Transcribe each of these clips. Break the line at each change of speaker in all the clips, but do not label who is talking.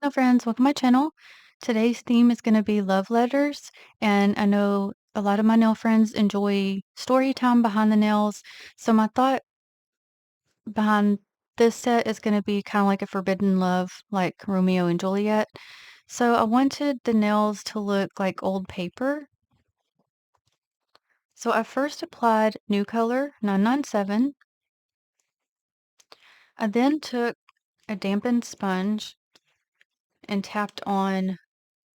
Hello friends, welcome to my channel. Today's theme is going to be love letters, and I know a lot of my nail friends enjoy story time behind the nails. So my thought behind this set is going to be kind of like a forbidden love, like Romeo and Juliet. So I wanted the nails to look like old paper. So I first applied New Color 997. I then took a dampened sponge and tapped on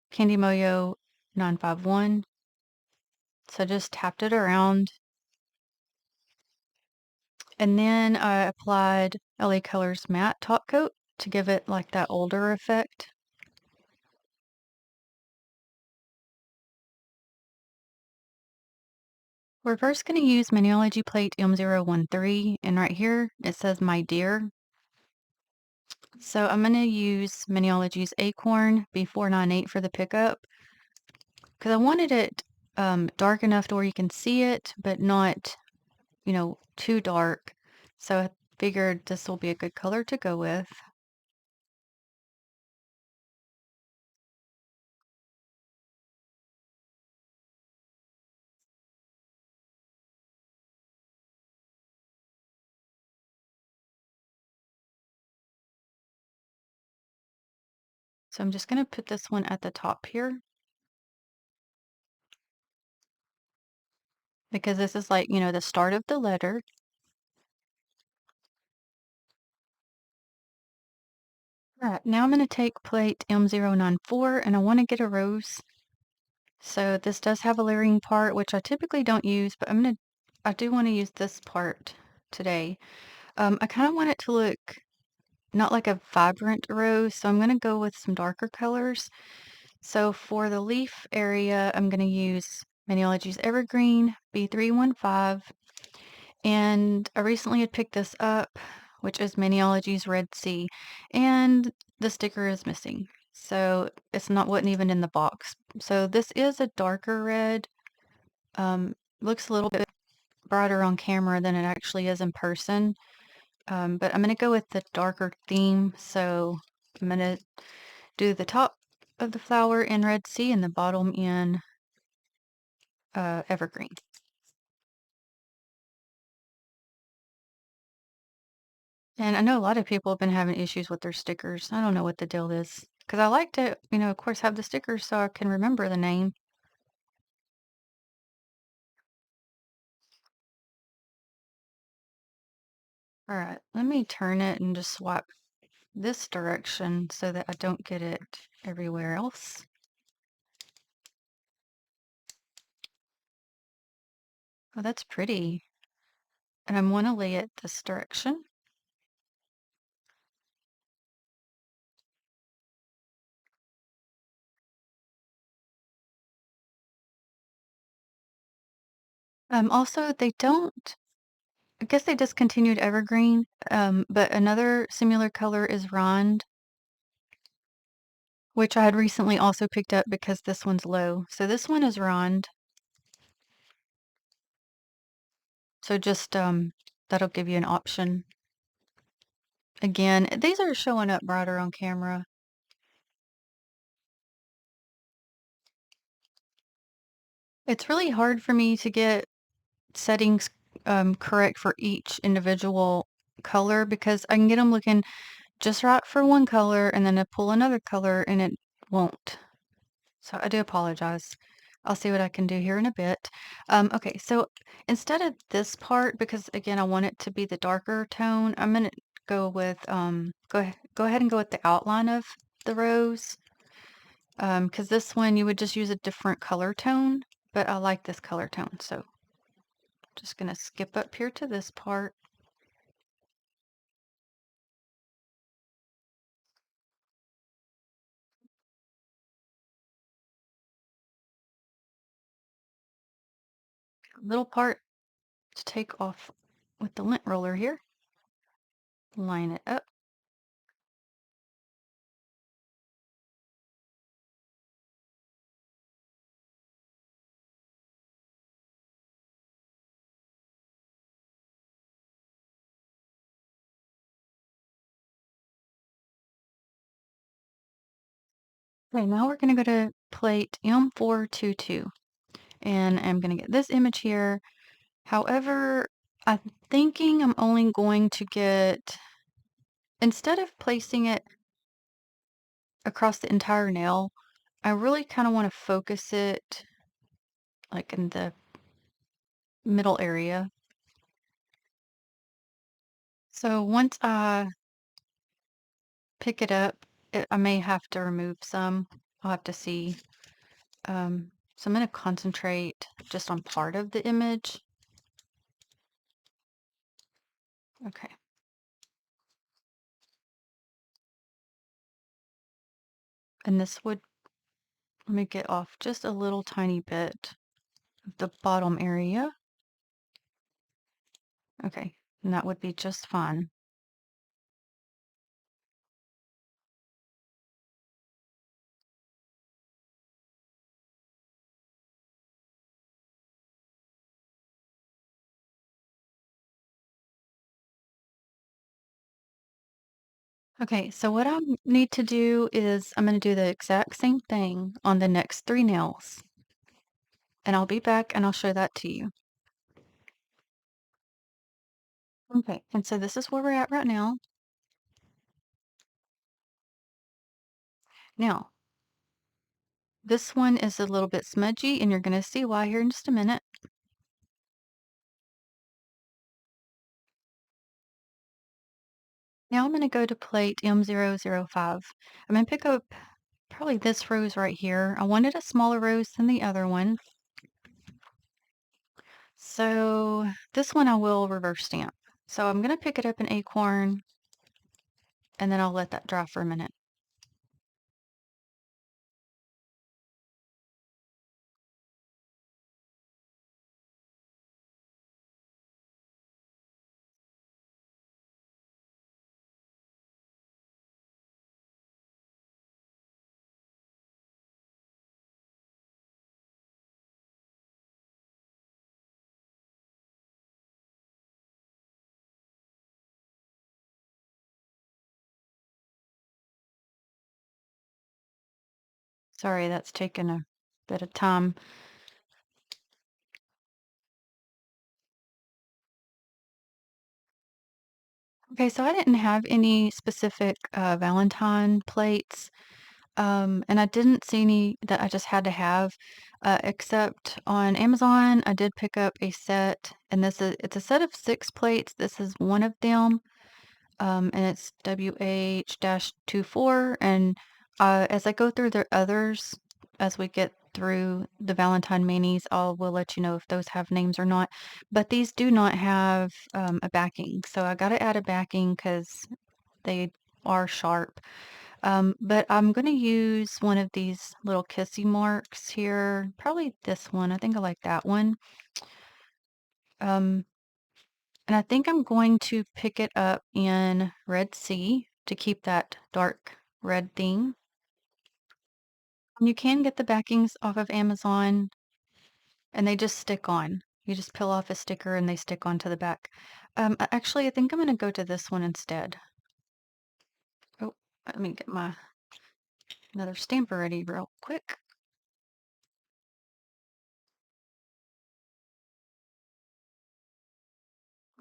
Candy Moyo 951. So just tapped it around. And then I applied LA Colors matte top coat to give it like that older effect. We're first going to use Maniology plate M013, and right here it says My Dear. So I'm going to use Maniology's Acorn B498 for the pickup because I wanted it dark enough to where you can see it, but not, too dark. So I figured this will be a good color to go with. So I'm just going to put this one at the top here because this is like, the start of the letter. All right, now I'm going to take plate M094 and I want to get a rose. So this does have a layering part, which I typically don't use, but I do want to use this part today. I kind of want it to look not like a vibrant rose, so I'm going to go with some darker colors. So for the leaf area, I'm going to use Maniology's Evergreen B315. And I recently had picked this up, which is Maniology's Red Sea, and the sticker is missing. So it's not wasn't even in the box. So this is a darker red. Looks a little bit brighter on camera than it actually is in person. But I'm going to go with the darker theme. So I'm going to do the top of the flower in Red Sea and the bottom in Evergreen. And I know a lot of people have been having issues with their stickers. I don't know what the deal is. Because I like to, of course, have the stickers so I can remember the name. All right, let me turn it and just swap this direction so that I don't get it everywhere else. Oh, that's pretty. And I want to lay it this direction. Also, they don't, I guess they discontinued Evergreen, but another similar color is Rind, which I had recently also picked up because this one's low. So this one is Rind. So just that'll give you an option. Again, these are showing up brighter on camera. It's really hard for me to get settings correct for each individual color because I can get them looking just right for one color and then I pull another color and it won't. So I do apologize. I'll see what I can do here in a bit. Okay, so instead of this part, because again, I want it to be the darker tone, I'm gonna go with, go ahead and go with the outline of the rose. Because this one you would just use a different color tone, but I like this color tone, so just gonna skip up here to this part. Little part to take off with the lint roller here. Line it up. Okay, now we're gonna go to plate M422, and I'm gonna get this image here. However, I'm thinking I'm only going to get, instead of placing it across the entire nail, I really kind of want to focus it like in the middle area. So once I pick it up, I may have to remove some. I'll have to see. So I'm going to concentrate just on part of the image. Okay. And this would, let me get off just a little tiny bit of the bottom area. Okay. And that would be just fine. Okay, so what I need to do is I'm going to do the exact same thing on the next three nails. And I'll be back and I'll show that to you. Okay, and so this is where we're at right now. Now, this one is a little bit smudgy, and you're going to see why here in just a minute. Now I'm going to go to plate M005. I'm going to pick up probably this rose right here. I wanted a smaller rose than the other one. So this one I will reverse stamp. So I'm going to pick it up in Acorn, and then I'll let that dry for a minute. Sorry, that's taken a bit of time. Okay, so I didn't have any specific Valentine plates, and I didn't see any that I just had to have, except on Amazon, I did pick up a set, and it's a set of 6 plates. This is one of them, and it's WH-24. And as I go through the others, as we get through the Valentine minis, will let you know if those have names or not. But these do not have a backing, so I got to add a backing because they are sharp. But I'm going to use one of these little kissy marks here. Probably this one. I think I like that one. Um, and I think I'm going to pick it up in Red Sea to keep that dark red theme. You can get the backings off of Amazon, and they just stick on. You just peel off a sticker and they stick onto the back. Actually, I think I'm going to go to this one instead. Oh, let me get my another stamper ready real quick.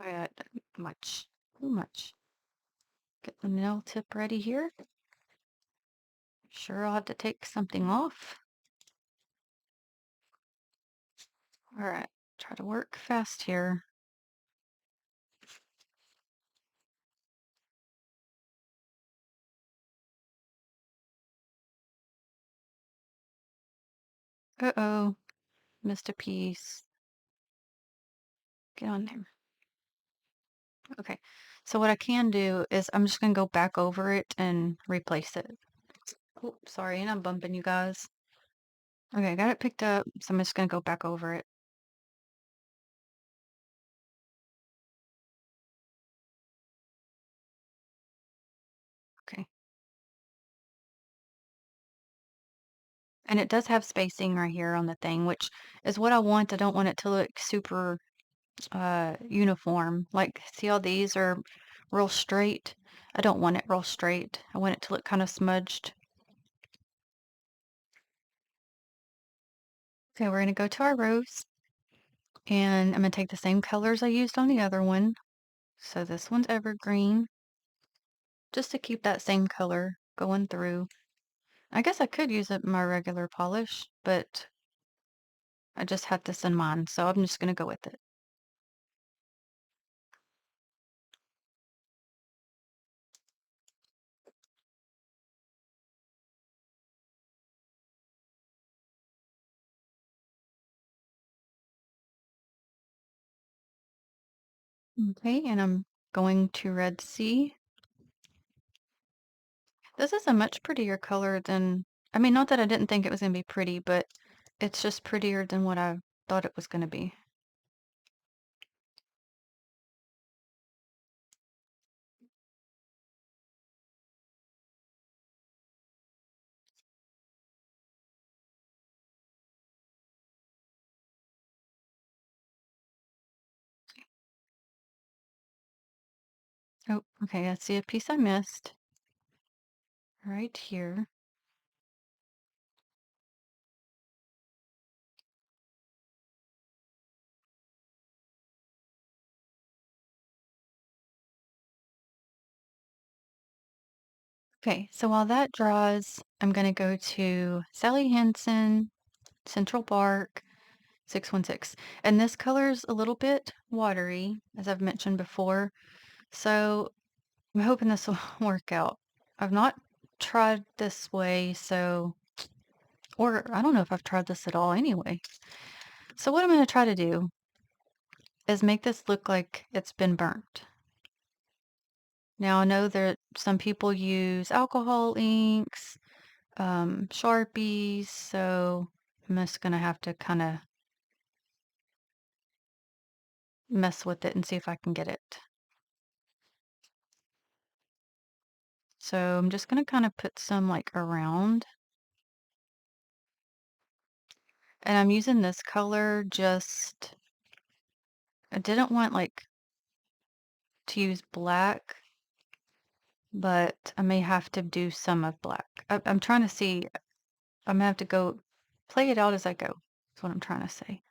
I got much, too much. Get the nail tip ready here. Sure, I'll have to take something off. All right, try to work fast here. Uh-oh, missed a piece. Get on there. Okay, so what I can do is I'm just gonna go back over it and replace it. Oh, sorry, and I'm bumping you guys. Okay, I got it picked up, so I'm just gonna go back over it. Okay. And it does have spacing right here on the thing, which is what I want. I don't want it to look super uniform. Like, see how these are real straight? I don't want it real straight. I want it to look kind of smudged. Okay, we're gonna go to our rose, and I'm gonna take the same colors I used on the other one. So this one's Evergreen, just to keep that same color going through. I guess I could use it in my regular polish, but I just had this in mind, so I'm just gonna go with it. Okay, and I'm going to Red Sea. This is a much prettier color than, I mean, not that I didn't think it was gonna be pretty, but it's just prettier than what I thought it was gonna be. Oh, okay, I see a piece I missed right here. Okay, so while that draws, I'm gonna go to Sally Hansen, Central Bark, 616. And this color's a little bit watery, as I've mentioned before. So I'm hoping this will work out. I've not tried this way, so, or I don't know if I've tried this at all anyway. So what I'm going to try to do is make this look like it's been burnt. Now I know that some people use alcohol inks, Sharpies, so I'm just going to have to kind of mess with it and see if I can get it. So I'm just going to kind of put some like around. And I'm using this color just, I didn't want like to use black, but I may have to do some of black. I'm trying to see, I'm gonna have to go play it out as I go. That's what I'm trying to say.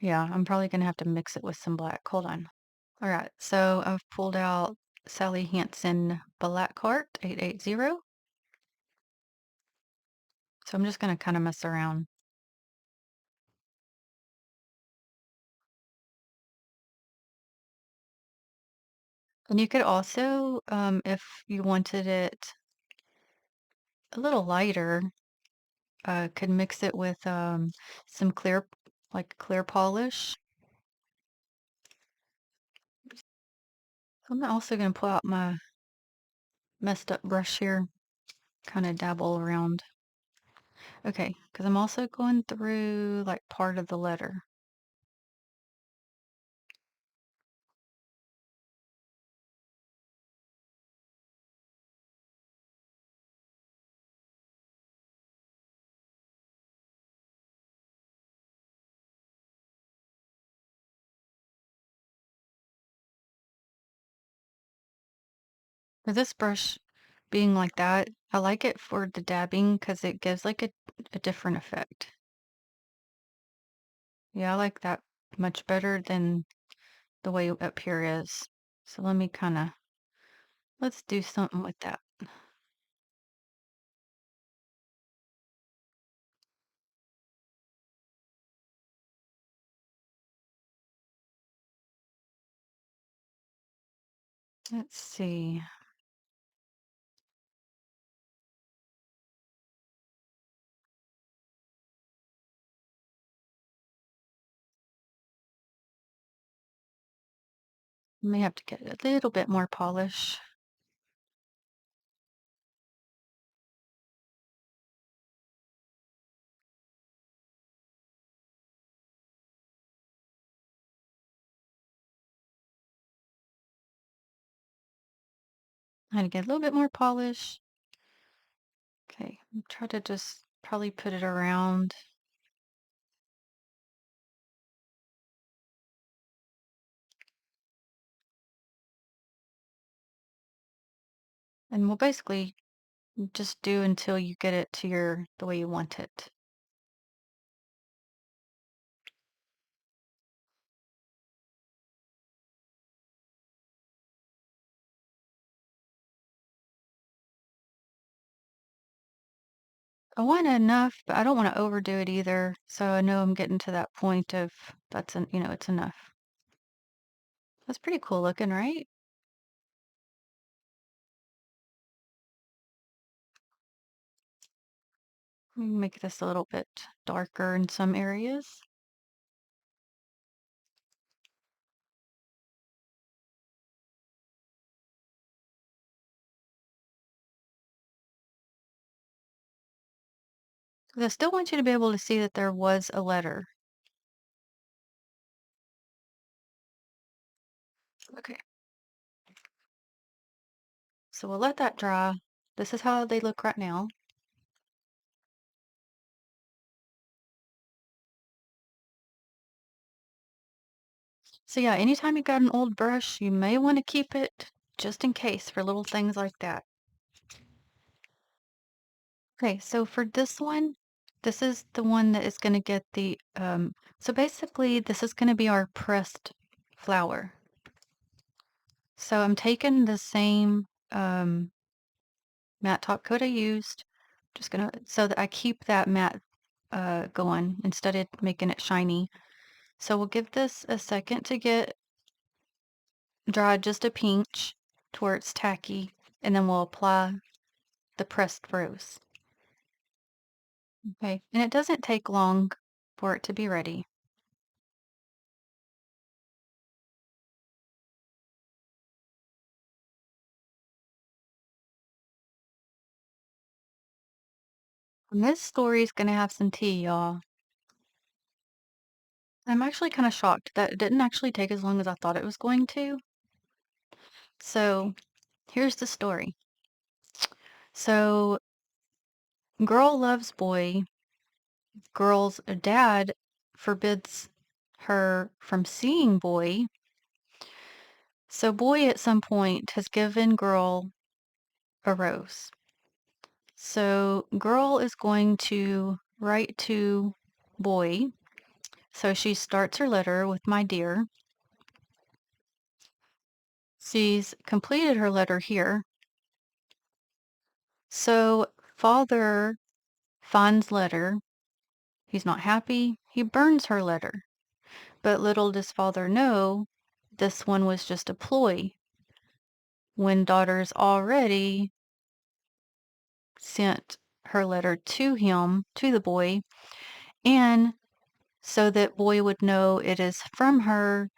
Yeah, I'm probably gonna have to mix it with some black. Hold on. All right, so I've pulled out Sally Hansen Black Heart 880. So I'm just gonna kind of mess around. And you could also, if you wanted it a little lighter, could mix it with some clear, like clear polish. I'm also going to pull out my messed up brush here, kind of dabble around. Okay, because I'm also going through like part of the letter. For this brush being like that, I like it for the dabbing because it gives like a different effect. Yeah, I like that much better than the way up here is. So let me kind of, let's do something with that. Let's see. May have to get a little bit more polish. I had to get a little bit more polish. Okay, try to just probably put it around. And we'll basically just do until you get it to the way you want it. I want enough, but I don't want to overdo it either. So I know I'm getting to that point of it's enough. That's pretty cool looking, right? Let me make this a little bit darker in some areas. I still want you to be able to see that there was a letter. Okay, so we'll let that dry. This is how they look right now. So yeah, anytime you got an old brush, you may want to keep it just in case for little things like that. Okay, so for this one, this is the one that is going to get so basically this is going to be our pressed flower. So I'm taking the same matte top coat I used, just gonna, so that I keep that matte going instead of making it shiny. So we'll give this a second to get dry, just a pinch to where it's tacky, and then we'll apply the pressed rose. Okay, and it doesn't take long for it to be ready. And this story is gonna have some tea, y'all. I'm actually kind of shocked that it didn't actually take as long as I thought it was going to. So here's the story. So girl loves boy. Girl's dad forbids her from seeing boy. So boy at some point has given girl a rose. So girl is going to write to boy. So she starts her letter with my dear. She's completed her letter here. So father finds letter. He's not happy. He burns her letter. But little does father know, this one was just a ploy when daughter's already sent her letter to him, to the boy, and so that boy would know it is from her,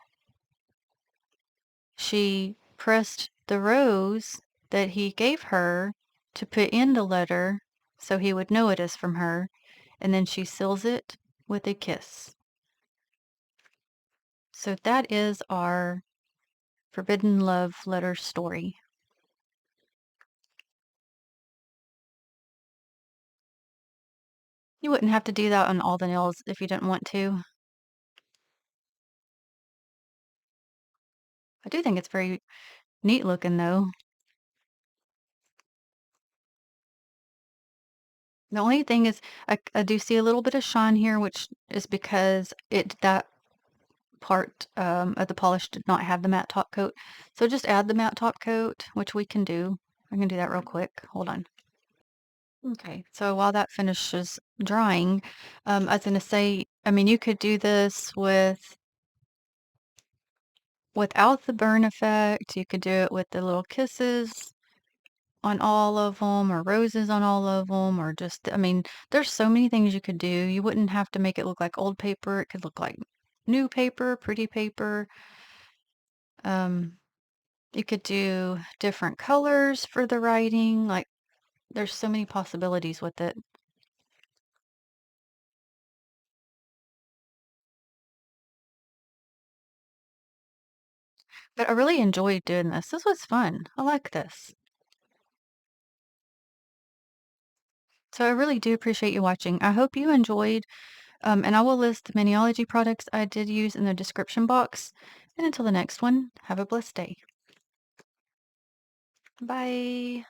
she pressed the rose that he gave her to put in the letter so he would know it is from her, and then she seals it with a kiss. So that is our forbidden love letter story. You wouldn't have to do that on all the nails if you didn't want to. I do think it's very neat looking though. The only thing is I do see a little bit of shine here, which is because that part of the polish did not have the matte top coat. So just add the matte top coat, which we can do. I can do that real quick. Hold on. Okay, so while that finishes drying, I was gonna say, I mean, you could do this without the burn effect. You could do it with the little kisses on all of them, or roses on all of them, or just, I mean, there's so many things you could do. You wouldn't have to make it look like old paper. It could look like new paper, pretty paper. Um, you could do different colors for the writing. Like, there's so many possibilities with it. But I really enjoyed doing this. This was fun. I like this. So I really do appreciate you watching. I hope you enjoyed, and I will list the Maniology products I did use in the description box. And until the next one, have a blessed day. Bye.